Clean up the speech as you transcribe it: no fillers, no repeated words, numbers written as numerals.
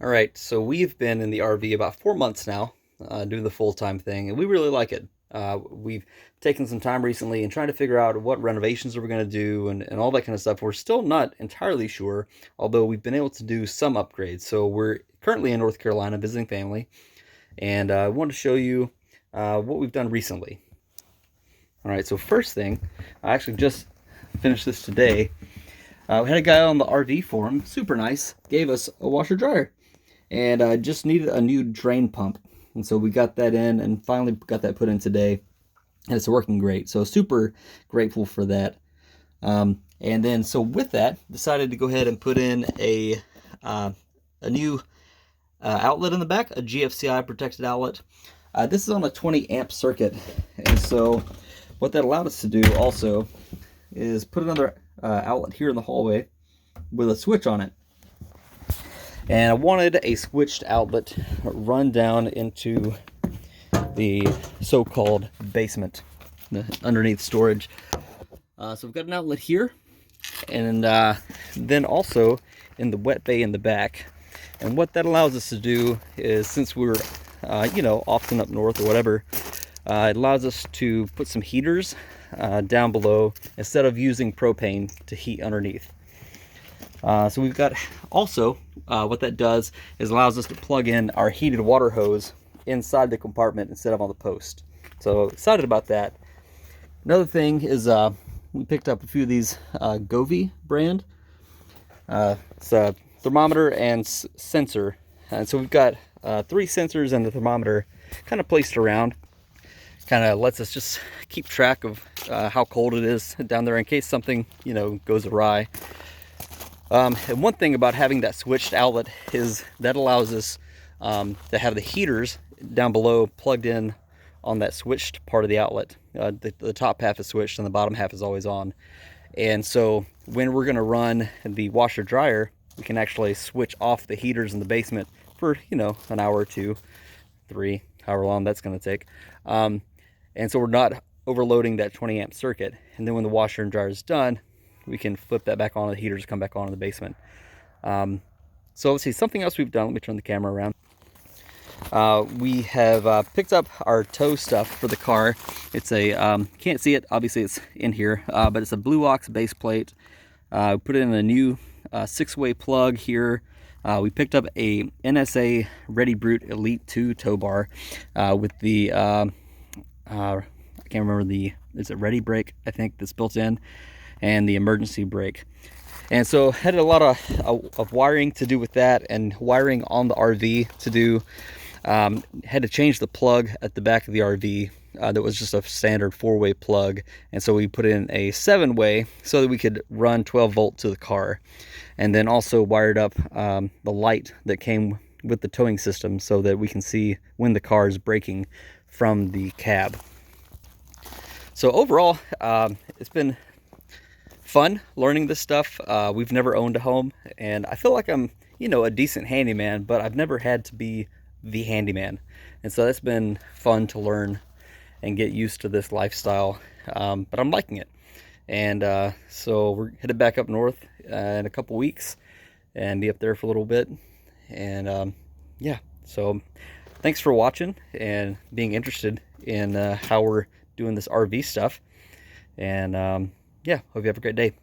All right, so we've been in the RV about 4 months now, doing the full-time thing, and we really like it. We've taken some time recently and trying to figure out what renovations are we going to do and all that kind of stuff. We're still not entirely sure, although we've been able to do some upgrades. So we're currently in North Carolina visiting family, and I wanted to show you what we've done recently. All right, so first thing, I actually just finished this today. We had a guy on the RV forum, super nice, gave us a washer dryer and I just needed a new drain pump. And so we got that in and finally got that put in today, and it's working great. So super grateful for that. And then so with that, decided to go ahead and put in a new outlet in the back, a GFCI protected outlet. This is on a 20 amp circuit, and so what that allowed us to do also is put another outlet here in the hallway with a switch on it. And I wanted a switched outlet run down into the so-called basement, underneath storage. So we've got an outlet here, and then also in the wet bay in the back. And what that allows us to do is, since we're, often up north or whatever, it allows us to put some heaters down below instead of using propane to heat underneath. So we've got also, what that does is allows us to plug in our heated water hose inside the compartment instead of on the post. So excited about that. Another thing is we picked up a few of these Govee brand. It's a thermometer and sensor. And so we've got 3 sensors and the thermometer kind of placed around. Kind of lets us just keep track of how cold it is down there in case something, goes awry. And one thing about having that switched outlet is that allows us to have the heaters down below plugged in on that switched part of the outlet. The top half is switched and the bottom half is always on. And so when we're going to run the washer dryer, we can actually switch off the heaters in the basement for, an hour or 2, 3, however long that's going to take. And so we're not overloading that 20 amp circuit. And then when the washer and dryer is done, we can flip that back on, the heaters come back on in the basement. So let's see, something else we've done. Let me turn the camera around. We have picked up our tow stuff for the car. It's a, can't see it, obviously it's in here, but it's a Blue Ox base plate. Put in a new 6-way plug here. We picked up a NSA Ready Brute Elite 2 tow bar with the, I can't remember is it Ready Brake, I think, that's built in, and the emergency brake. And so had a lot of wiring to do with that, and wiring on the RV to do. Had to change the plug at the back of the RV. That was just a standard 4-way plug, and so we put in a 7-way so that we could run 12 volt to the car, and then also wired up the light that came with the towing system so that we can see when the car is braking from the cab. So overall, it's been fun learning this stuff. We've never owned a home, and I feel like I'm, a decent handyman, but I've never had to be the handyman. And so that's been fun to learn and get used to this lifestyle. But I'm liking it. And so we're headed back up north in a couple weeks and be up there for a little bit. And yeah, so thanks for watching and being interested in how we're doing this RV stuff. And yeah, hope you have a great day.